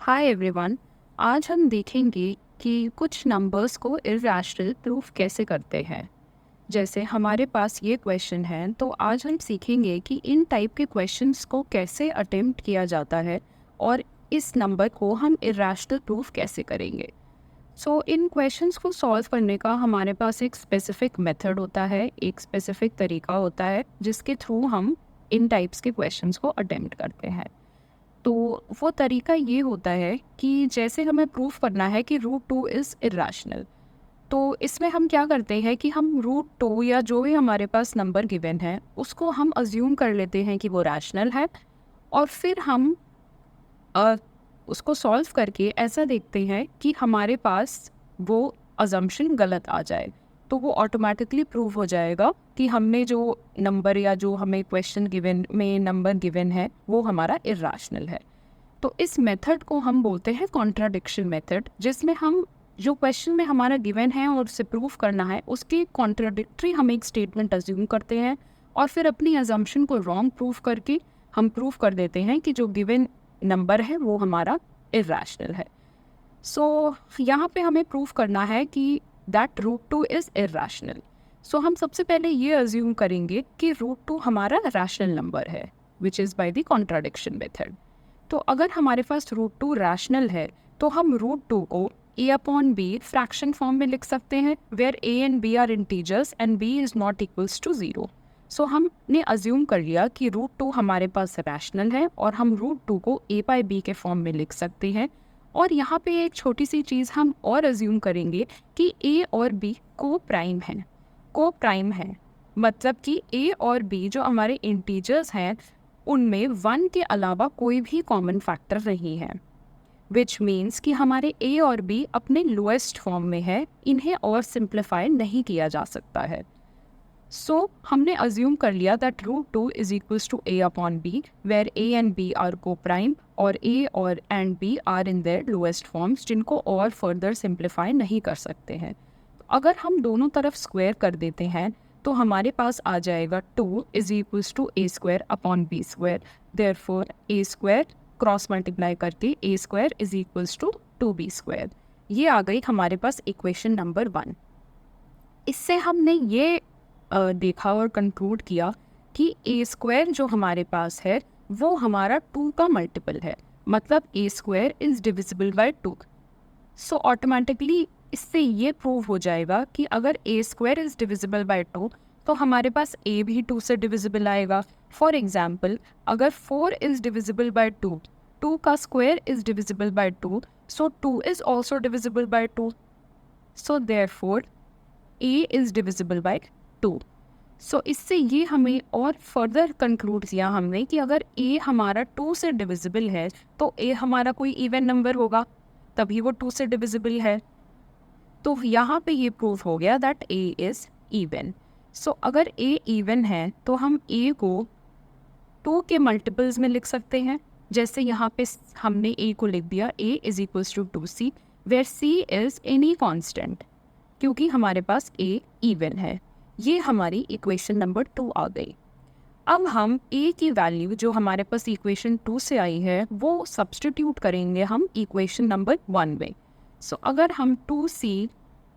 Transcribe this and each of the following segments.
Hi everyone. आज हम देखेंगे कि कुछ नंबर्स को इरैशनल प्रूफ कैसे करते हैं। जैसे हमारे पास ये क्वेश्चन है, तो आज हम सीखेंगे कि इन टाइप के क्वेश्चंस को कैसे अटेम्प्ट किया जाता है और इस नंबर को हम इरैशनल प्रूफ कैसे करेंगे। इन क्वेश्चंस को सॉल्व करने का हमारे पास एक स्पेसिफिक मेथड होता है, एक स्पेसिफिक तरीका होता है जिसके थ्रू हम इन टाइप्स के क्वेश्चंस को अटेम्प्ट करते हैं। तो वो तरीका ये होता है कि जैसे हमें प्रूफ करना है कि रूट टू इज़ इरेशनल, तो इसमें हम क्या करते हैं कि हम रूट टू या जो भी हमारे पास नंबर गिवन है उसको हम अज्यूम कर लेते हैं कि वो रैशनल है, और फिर हम अ, उसको सॉल्व करके ऐसा देखते हैं कि हमारे पास वो अजम्पशन गलत आ जाए, तो वो ऑटोमेटिकली प्रूव हो जाएगा कि हमने जो नंबर या जो हमें क्वेश्चन गिवन में नंबर गिवन है वो हमारा इरेशनल है। तो इस मेथड को हम बोलते हैं कॉन्ट्राडिक्शन मेथड, जिसमें हम जो क्वेश्चन में हमारा गिवन है और उसे प्रूफ करना है उसके कॉन्ट्राडिक्टरी हम एक स्टेटमेंट अज्यूम करते हैं, और फिर अपनी अजम्पशन को रॉन्ग प्रूफ करके हम प्रूफ कर देते हैं कि जो गिवन नंबर है वो हमारा इरेशनल है। यहाँ पे हमें प्रूफ करना है कि that root two is irrational. हम सबसे पहले ये अज्यूम करेंगे कि रूट टू हमारा रैशनल नंबर है, which is by the contradiction method. तो अगर हमारे पास रूट टू रैशनल है तो हम रूट टू को A upon B fraction form में लिख सकते हैं, where A and B are integers and B is not equals to zero. हमने अज्यूम कर लिया कि रूट टू हमारे पास रैशनल है और हम रूट टू को ए बाई बी के फॉर्म में लिख सकते हैं। और यहाँ पे एक छोटी सी चीज़ हम और अज्यूम करेंगे कि ए और बी को प्राइम है, मतलब कि ए और बी जो हमारे इंटीजर्स हैं उनमें 1 के अलावा कोई भी कॉमन फैक्टर नहीं है, विच मीन्स कि हमारे ए और बी अपने लोएस्ट फॉर्म में है, इन्हें और सिंप्लीफाई नहीं किया जा सकता है। हमने अज्यूम कर लिया that root two is equals to A upon B, where A and B are coprime और ए और and B are in their lowest forms, जिनको और फर्दर सिंप्लीफाई नहीं कर सकते हैं। अगर हम दोनों तरफ स्क्वायर कर देते हैं तो हमारे पास आ जाएगा 2 is equals to a square upon b square. Therefore a square cross multiply करके a square is equals to 2b square. ये आ गई हमारे पास इक्वेशन नंबर 1। इससे हमने ये देखा और कंक्लूड किया कि ए स्क्वायर जो हमारे पास है वो हमारा 2 का मल्टीपल है, मतलब a square is divisible by 2। Automatically इससे ये प्रूव हो जाएगा कि अगर a square is divisible by 2 तो हमारे पास ए भी 2 से डिविजिबल आएगा। फॉर एग्जाम्पल, अगर 4 इज डिविजिबल बाय 2, 2 का square is divisible by 2, so 2 is also divisible by 2, so therefore A is divisible by 2। इससे ये हमें और फर्दर कंक्लूड किया हमने कि अगर ए हमारा 2 से डिविजिबल है तो ए हमारा कोई इवन नंबर होगा, तभी वो 2 से डिविजिबल है। तो यहाँ पे ये प्रूव हो गया दैट ए इज़ इवन। अगर ए इवन है तो हम ए को 2 के मल्टीपल्स में लिख सकते हैं। जैसे यहाँ पे हमने ए को लिख दिया a is equals to 2c, where c is any constant, क्योंकि हमारे पास ए इवन है। ये हमारी इक्वेशन नंबर 2 आ गई। अब हम a की वैल्यू जो हमारे पास इक्वेशन 2 से आई है वो सब्स्टिट्यूट करेंगे हम इक्वेशन नंबर 1 में। अगर हम 2c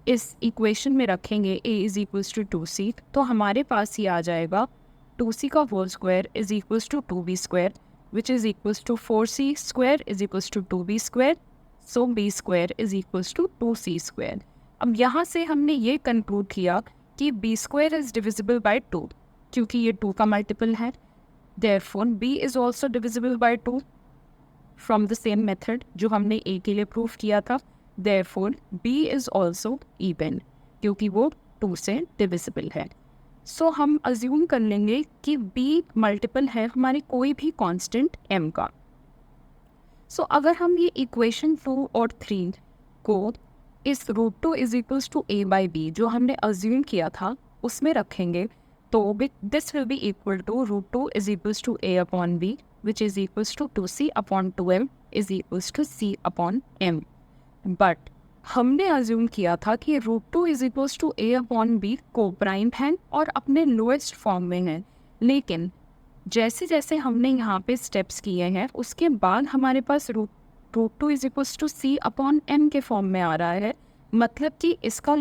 इस इक्वेशन में रखेंगे a is equals to 2c, तो हमारे पास ये आ जाएगा 2c का whole square is equals to 2b square, which is equals to 4c square is equals to 2b square, so b square is equals to 2c square. अब यहाँ से हमने ये कंक्लूड किया कि b square is divisible by 2, क्योंकि ये 2 का मल्टीपल है। Therefore b is also divisible by 2 from the same method जो हमने a के लिए प्रूफ किया था। Therefore b is also even, क्योंकि वो 2 से डिविजिबल है। हम अज्यूम कर लेंगे कि b मल्टीपल है हमारे कोई भी कांस्टेंट m का। अगर हम ये इक्वेशन 2 और 3 को इस root two is equals to A by B जो हमने अज्यूम किया था उसमें रखेंगे, तो this will be equal to root two is equals to A upon B, which is equals to 2c upon 2m is equals to c upon m। But हमने assume किया था कि root two is equals to A upon B coprime है और अपने lowest form में है, लेकिन जैसे जैसे हमने यहाँ पे स्टेप्स किए हैं उसके बाद हमारे पास root root two is equals to c upon m के फॉर्म में आ रहा है, मतलब कि इसका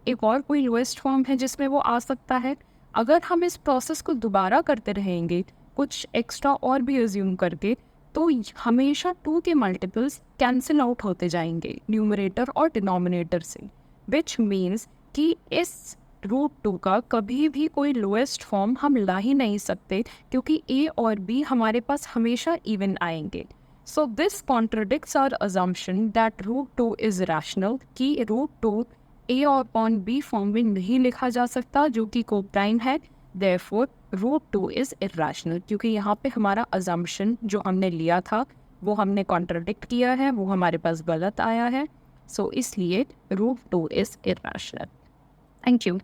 एक और कोई लोएस्ट फॉर्म है जिसमें वो आ सकता है। अगर हम इस प्रोसेस को दोबारा करते रहेंगे कुछ एक्स्ट्रा और भी एज्यूम करके, तो हमेशा टू के मल्टीपल्स कैंसिल आउट होते जाएंगे न्यूमरेटर और डिनोमिनेटर से, विच मीन्स कि इस रूट टू का कभी भी कोई लोएस्ट फॉर्म हम ला ही नहीं सकते, क्योंकि ए और बी हमारे पास हमेशा इवन आएंगे। So this contradicts our assumption that root two is rational, कि root two A upon B form में नहीं लिखा जा सकता जो कि कोप्राइम है। Therefore root two is irrational, क्योंकि यहाँ पे हमारा अजम्पशन जो हमने लिया था वो हमने कॉन्ट्रडिक्ट किया है, वो हमारे पास गलत आया है। सो इसलिए root two is irrational. Thank you.